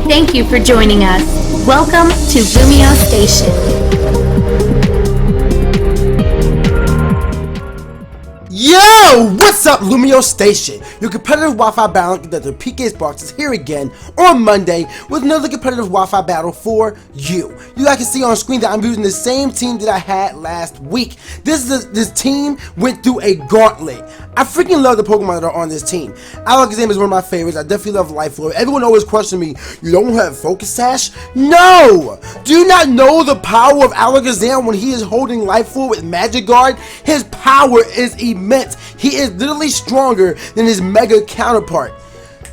Thank you for joining us. Welcome to Lumio Station. Yo! What's up, Lumio Station? Your competitive Wi-Fi battle conductor PKSparkxx is here again on Monday with another competitive Wi-Fi battle for you. You guys can see on screen that I'm using the same team that I had last week. This team went through a gauntlet. I freaking love the Pokemon that are on this team. Alakazam is one of my favorites. I definitely love Life Orb. Everyone always questions me, you don't have Focus Sash? No! Do you not know the power of Alakazam when he is holding Life Orb with Magic Guard? His power is immense. He is literally stronger than his Mega counterpart.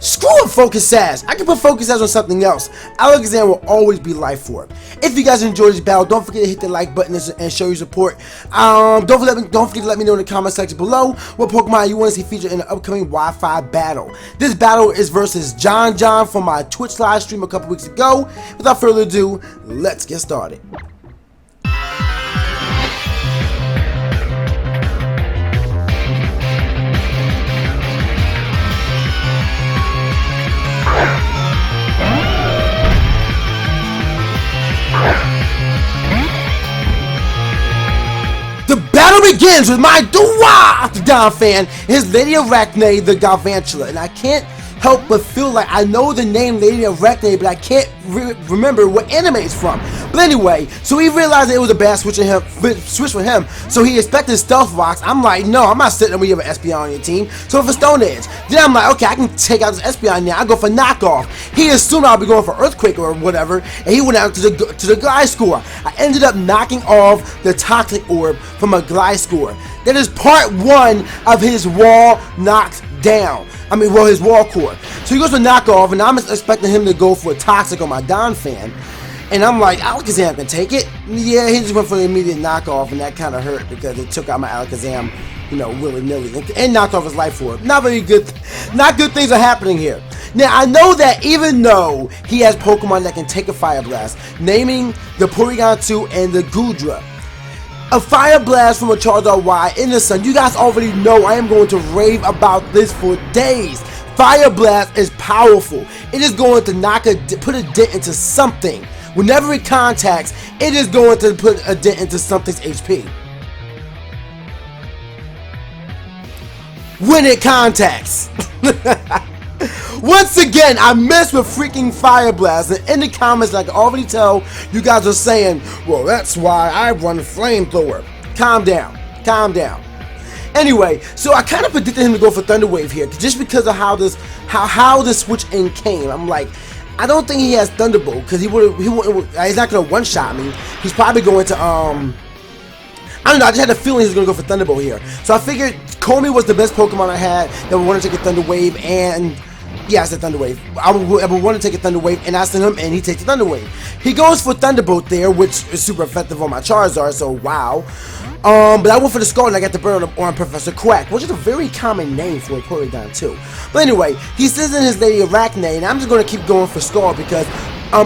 Screw a Focus Sash. I can put Focus Sash on something else. Alakazam will always be Life Orb. If you guys enjoyed this battle, don't forget to hit the like button and show your support. Don't forget to let me know in the comment section below what Pokemon you want to see featured in the upcoming Wi-Fi battle. This battle is versus John from my Twitch live stream a couple weeks ago. Without further ado, let's get started. The battle begins with my the Don fan, his Lady Arachne, the Galvantula, and I can't help but feel like I know the name Lady Arachne, but I can't remember what anime it's from. But anyway, so he realized that it was a bad switch for him, so he expected Stealth Rocks. I'm like, no, I'm not sitting there when you have an Espeon on your team, so for Stone Edge. Then I'm like, okay, I can take out this Espeon now, I go for Knockoff. He assumed I'll be going for Earthquake or whatever, and he went out to the Gliscor. I ended up knocking off the Toxic Orb from a Gliscor. That is part one of his wall knocked down. His wall core. So he goes for Knockoff, and I'm expecting him to go for a Toxic on my Don fan. And I'm like, Alakazam can take it. Yeah, he just went for the immediate Knockoff, and that kind of hurt because it took out my Alakazam, willy-nilly. And knocked off his Life Orb. Not very good. Not good things are happening here. Now, I know that even though he has Pokemon that can take a Fire Blast, naming the Porygon 2 and the Goodra, a Fire Blast from a Charizard Y in the sun. You guys already know I am going to rave about this for days. Fire Blast is powerful. It is going to put a dent into something. Whenever it contacts, it is going to put a dent into something's HP. When it contacts. Once again, I messed with freaking Fire Blast, and in the comments, I can already tell you guys are saying, well, that's why I run Flamethrower. Calm down. Calm down. Anyway, so I kind of predicted him to go for Thunder Wave here, just because of how this switch in came. I'm like, I don't think he has Thunderbolt, because he's not gonna one-shot me. He's probably going to I don't know, I just had a feeling he was going to go for Thunderbolt here. So I figured Comey was the best Pokemon I had that would want to take a Thunder Wave, and yeah, I said Thunder Wave. I would want to take a Thunder Wave, and I sent him, and he takes the Thunder Wave. He goes for Thunderbolt there, which is super effective on my Charizard, so wow. But I went for the Skull, and I got the burn on Professor Quack, which is a very common name for a Porygon too. But anyway, he sends in his Lady Arachne, and I'm just going to keep going for Skull because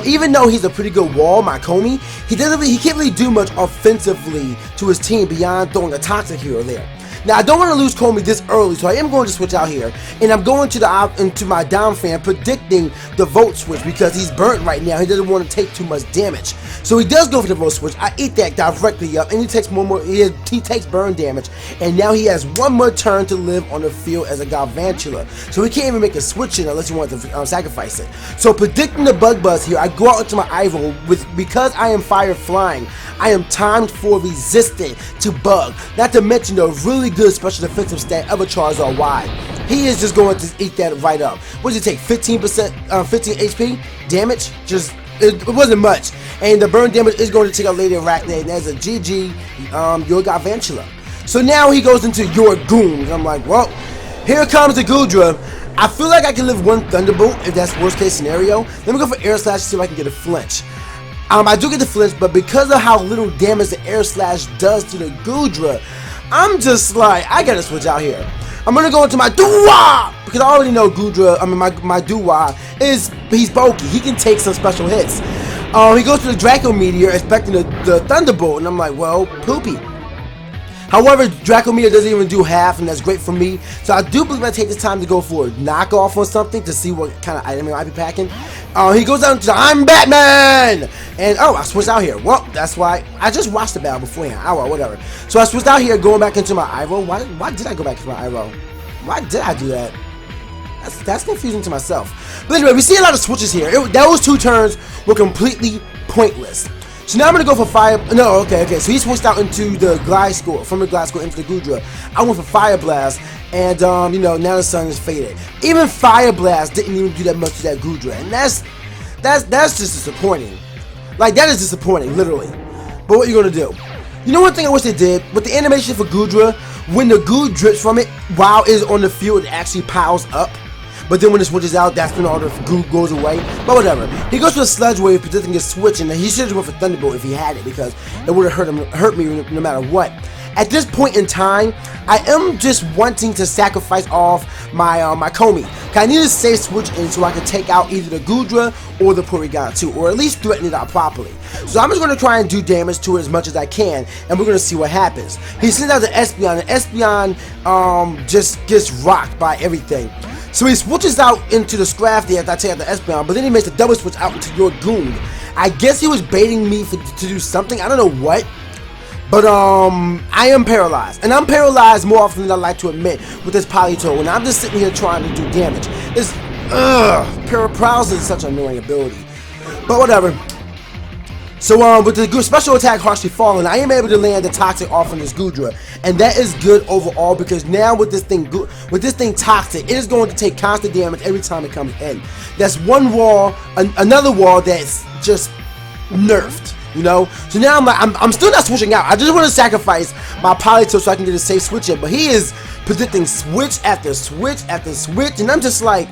even though he's a pretty good wall, my Comey, he can't really do much offensively to his team beyond throwing a Toxic here or there. Now, I don't want to lose Comey this early, so I am going to switch out here, and I'm going into my Down fan, predicting the Volt switch because he's burnt right now. He doesn't want to take too much damage, so he does go for the Volt switch. I eat that directly up, and he takes he takes burn damage, and now he has one more turn to live on the field as a Galvantula, so he can't even make a switch in unless he wants to sacrifice it. So predicting the Bug Buzz here, I go out into my Ivo because I am Fire Flying. I am timed for resistant to Bug, not to mention the really good special defensive stat of a Charizard Y. He is just going to eat that right up. What does it take? 15% 15 HP damage? It wasn't much. And the burn damage is going to take out Lady Arachne, and that's a GG, your Galvantula. So now he goes into your Goon, and I'm like, well, here comes the Goodra. I feel like I can live one Thunderbolt if that's worst case scenario. Let me go for Air Slash to see if I can get a flinch. I do get the flinch, but because of how little damage the Air Slash does to the Goodra, I'm just like, I gotta switch out here. I'm gonna go into my Doo-Wah! Because I already know Goodra, my Doo-Wah, he's bulky. He can take some special hits. He goes to the Draco Meteor expecting the Thunderbolt, and I'm like, well, poopy. However, Dracometer doesn't even do half, and that's great for me. So I do believe I take this time to go for a knockoff or something to see what kind of item I might be packing. He goes out into I'm Batman! And oh, I switched out here. Well, that's why I just watched the battle beforehand. Oh, well, whatever. So I switched out here, going back into my Iroh. Why did I go back to my Iroh? Why did I do that? That's confusing to myself. But anyway, we see a lot of switches here. Those 2 turns were completely pointless. So now I'm gonna go for fire. No, okay. So he switched out into the glide score, from the glide score into the Gudra. I went for Fire Blast, and you know, now the sun is faded. Even Fire Blast didn't even do that much to that Gudra, and that's just disappointing. Like, that is disappointing, literally. But what are you gonna do? You know, one thing I wish they did with the animation for Gudra, when the goo drips from it while it's on the field, it actually piles up. But then when it switches out, that's when all the goo goes away. But whatever. He goes for a Sludge Wave, predicting his switch, and he should have went for Thunderbolt if he had it, because it would have hurt me no matter what. At this point in time, I am just wanting to sacrifice off my my Komi. I need to save switch in so I can take out either the Gudra or the Porygon 2, or at least threaten it out properly. So I'm just going to try and do damage to it as much as I can, and we're going to see what happens. He sends out the Espeon, and Espeon just gets rocked by everything. So he switches out into the Scrafty after I take out the Espeon, but then he makes a double switch out into your Goon. I guess he was baiting me to do something, I don't know what. But I am paralyzed, and I'm paralyzed more often than I like to admit with this Politoed, and I'm just sitting here trying to do damage. This paralysis is such an annoying ability, but whatever. So with the special attack Harshly Fallen, I am able to land the Toxic off on this Gudra, and that is good overall, because now with this thing Toxic, it is going to take constant damage every time it comes in. That's one wall, another wall that's just nerfed. You know, so now I'm still not switching out. I just want to sacrifice my Politoed so I can get a safe switch in. But he is predicting switch after switch after switch, and I'm just like,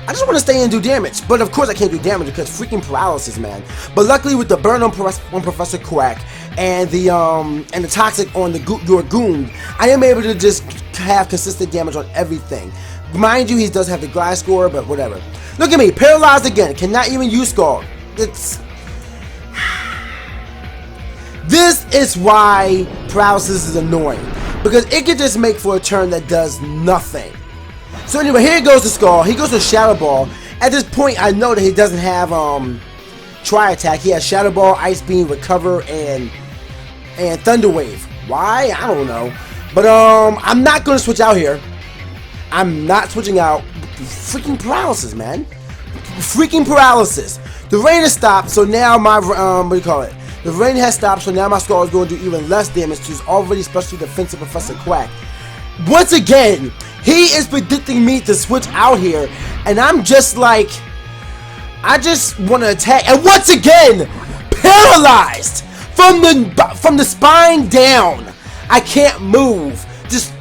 I just want to stay and do damage. But of course I can't do damage because freaking paralysis, man. But luckily with the burn on Professor Quack and the toxic on your Goon, I am able to just have consistent damage on everything. Mind you, he does have the glide score, but whatever. Look at me, paralyzed again. Cannot even use Scald. This is why paralysis is annoying, because it can just make for a turn that does nothing. So anyway, here goes the Skull. He goes to Shadow Ball. At this point, I know that he doesn't have Tri-Attack. He has Shadow Ball, Ice Beam, Recover, and Thunder Wave. Why? I don't know. But I'm not going to switch out here. I'm not switching out. Freaking paralysis, man. Freaking paralysis. The rain has stopped, so now my what do you call it? The rain has stopped, so now my Skull is going to do even less damage to his already specially defensive Professor Quack. Once again, he is predicting me to switch out here, and I'm just like, I just want to attack. And once again, paralyzed from the spine down. I can't move. Just,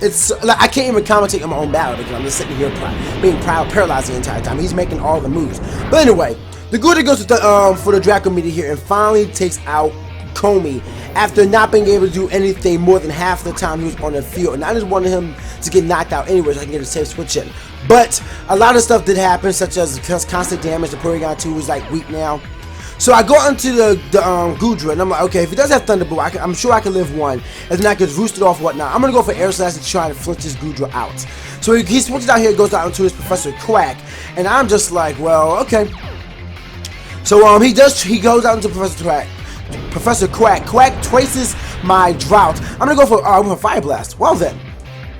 it's like I can't even commentate on my own battle because I'm just sitting here being paralyzed the entire time. He's making all the moves. But anyway. The Gudra goes to for the Dracometer here and finally takes out Komi after not being able to do anything more than half the time he was on the field. And I just wanted him to get knocked out anyway so I can get a safe switch in. But a lot of stuff did happen, such as constant damage. The Porygon 2 is like weak now. So I go onto the Gudra and I'm like, okay, if he does have Thunderbolt, I'm sure I can live one. And then I can roost it off whatnot. I'm going to go for Air Slash to try to flinch this Gudra out. So he switches out here, goes out into his Professor Quack. And I'm just like, well, okay. So he goes out into Professor Quack. Quack traces my drought. I'm gonna go for Fire Blast. Well then,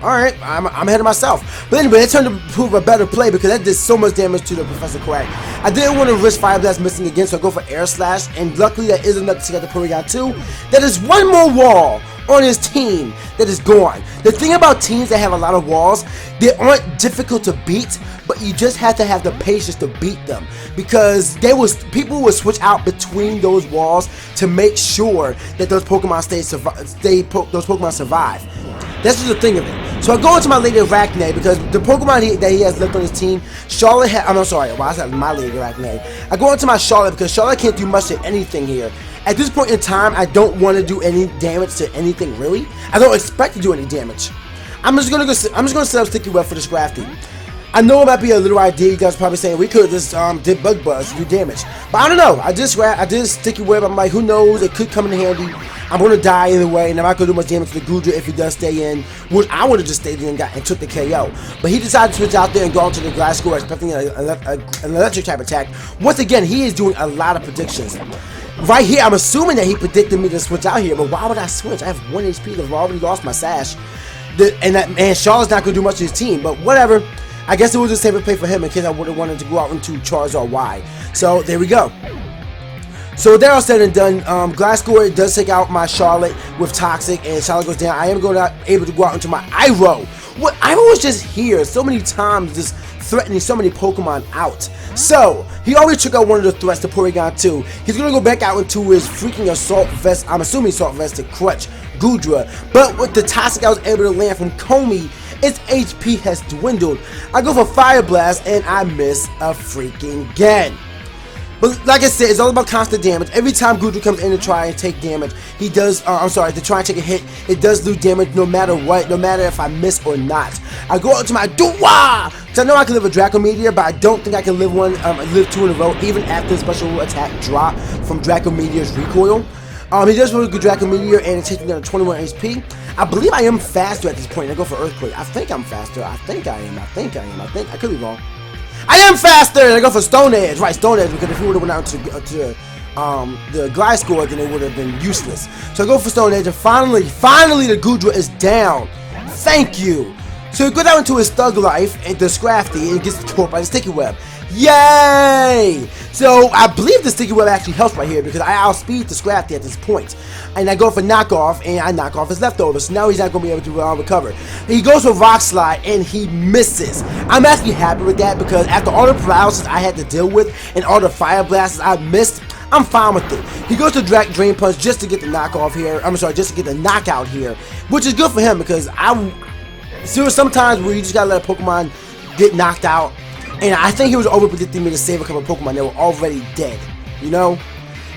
all right, I'm ahead of myself. But anyway, it turned to prove a better play because that did so much damage to the Professor Quack. I didn't want to risk Fire Blast missing again, so I go for Air Slash, and luckily that is enough to get the Porygon 2. That is one more wall on his team that is gone. The thing about teams that have a lot of walls, they aren't difficult to beat, but you just have to have the patience to beat them, because people will switch out between those walls to make sure that those Pokemon survive. That's just the thing of it. So I go into my Lady Arachne because the Pokemon that he has left on his team, Charlotte. I'm sorry, well, I said my Lady Arachne. I go into my Charlotte because Charlotte can't do much of anything here. At this point in time, I don't want to do any damage to anything really. I don't expect to do any damage. I'm just gonna set up Sticky Web for the Scrafty. I know it might be a little idea. You guys are probably saying we could just did Bug Buzz to do damage, but I don't know. I just Sticky Web. I'm like, who knows? It could come in handy. I'm going to die either way, and I'm not going to do much damage to the Gudra if he does stay in, which I would have just stayed in and took the KO. But he decided to switch out there and go into the glass score, expecting an electric type attack. Once again, he is doing a lot of predictions. Right here, I'm assuming that he predicted me to switch out here, but why would I switch? I have 1 HP, I've already lost my sash. And Charlotte's not going to do much to his team, but whatever. I guess it was a safer play for him in case I would have wanted to go out into Charizard Y. So, there we go. So they're all said and done. Glasscore does take out my Charlotte with Toxic, and Charlotte goes down. I am able to go out into my Iroh. What Iroh was just here so many times, just threatening so many Pokemon out. So he already took out one of the threats to Porygon 2. He's gonna go back out into his freaking Assault Vest. I'm assuming Assault Vest to crutch Gudra. But with the Toxic I was able to land from Comey, its HP has dwindled. I go for Fire Blast and I miss a freaking again. But like I said, it's all about constant damage. Every time Gudra comes in to try and take damage, he does, to try and take a hit, it does do damage no matter what, no matter if I miss or not. I go out to my Dua! So I know I can live a Draco Meteor, but I don't think I can live live 2 in a row, even after the special attack drop from Draco Meteor's recoil. He does really good Draco Meteor, and it takes me down to 21 HP. I believe I am faster at this point. I go for Earthquake. I think I'm faster. I think I am. I could be wrong. I am faster! And I go for Stone Edge. Right, Stone Edge, because if he would have went out to the Gliscor, then it would have been useless. So I go for Stone Edge, and finally the Gudra is down. Thank you. So he goes out into his Thug Life, and the Scrafty, and gets caught by the Sticky Web. Yay! So I believe the Sticky Web actually helps right here, because I outspeed the Scrafty at this point. And I go for Knockoff, and I knock off his leftovers. So now he's not going to be able to recover. He goes for Rock Slide, and he misses. I'm actually happy with that, because after all the paralysis I had to deal with, and all the Fire Blasts I missed, I'm fine with it. He goes to Drain Punch just to get the knockoff here. Just to get the knockout here, which is good for him, because there were some times where you just gotta let a Pokemon get knocked out, and I think he was over predicting me to save a couple of Pokemon that were already dead, you know?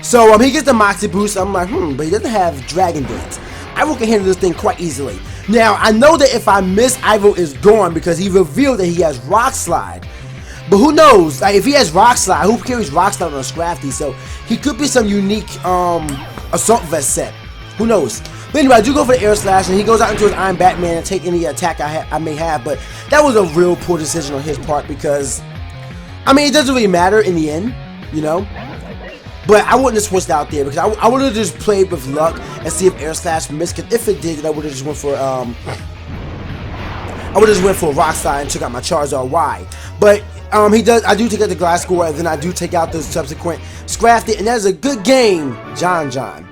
So he gets the Moxie Boost. I'm like, but he doesn't have Dragon Dance. Ivo can handle this thing quite easily. Now, I know that if I miss, Ivo is gone because he revealed that he has Rock Slide. But who knows? Like, if he has Rock Slide, who carries Rock Slide on a Scrafty? So he could be some unique Assault Vest set. Who knows? But anyway, I do go for the Air Slash, and he goes out into his Iron Batman and take any attack I may have. But that was a real poor decision on his part because, I mean, it doesn't really matter in the end, you know? But I wouldn't have switched out there because I would have just played with luck and see if Air Slash missed. Because if it did, then I would have just went for Rock Slide and took out my Charizard Y. But I do take out the Gliscor, and then I do take out the subsequent Scrafty, and that's a good game, John.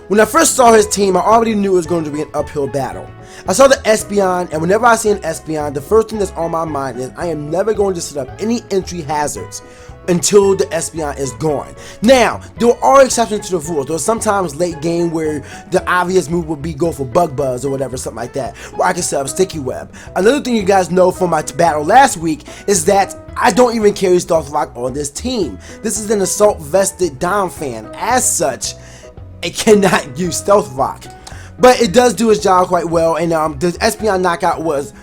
When I first saw his team, I already knew it was going to be an uphill battle. I saw the Espeon, and whenever I see an Espeon, the first thing that's on my mind is I am never going to set up any entry hazards until the Espeon is gone. Now, there are exceptions to the rules. There are sometimes late game where the obvious move would be go for Bug Buzz or whatever, something like that, where I can set up Sticky Web. Another thing you guys know from my battle last week is that I don't even carry Stealth Rock on this team. This is an Assault Vested Dom fan. As such, it cannot use Stealth Rock. But it does do its job quite well, and the Espeon knockout was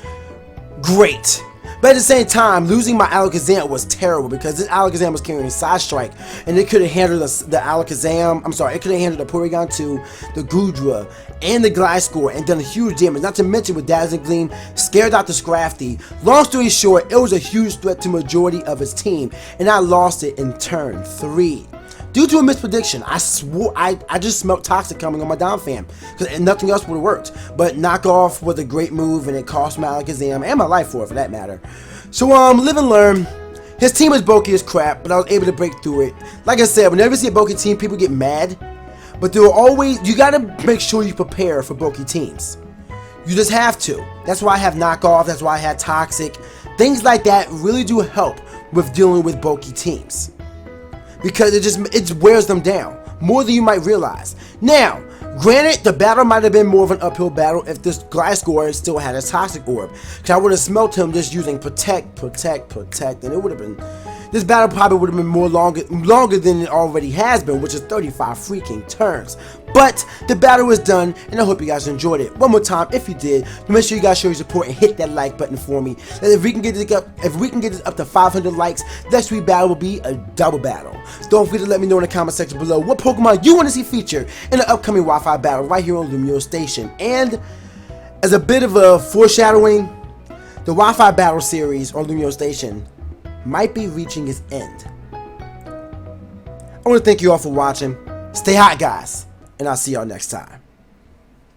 great. But at the same time, losing my Alakazam was terrible because this Alakazam was carrying Side Strike, and it could have handled the Alakazam. It could have handled the Porygon 2, the Gudra, and the Gliscor, and done huge damage. Not to mention with Dazzling Gleam, scared out the Scrafty. Long story short, it was a huge threat to majority of his team, and I lost it in turn 3. Due to a misprediction, I swore I just smelled Toxic coming on my Dom fan, because nothing else would have worked. But Knockoff was a great move, and it cost my Alakazam and my life for that matter. So live and learn. His team is bulky as crap, but I was able to break through it. Like I said, whenever you see a bulky team, people get mad. But there will always, you gotta make sure you prepare for bulky teams. You just have to. That's why I have Knockoff. That's why I had Toxic. Things like that really do help with dealing with bulky teams, because it wears them down more than you might realize. Now, granted, the battle might have been more of an uphill battle if this Gliscor still had a Toxic Orb, because I would have smelt him just using Protect, and it would have been this battle probably would have been longer than it already has been, which is 35 freaking turns. But the battle is done, and I hope you guys enjoyed it. One more time, if you did, make sure you guys show your support and hit that like button for me. And if we can get this up to 500 likes, next week's battle will be a double battle. Don't forget to let me know in the comment section below what Pokemon you want to see featured in the upcoming Wi-Fi battle right here on Lumio Station. And as a bit of a foreshadowing, the Wi-Fi battle series on Lumio Station might be reaching its end. I want to thank you all for watching. Stay hot, guys, and I'll see y'all next time.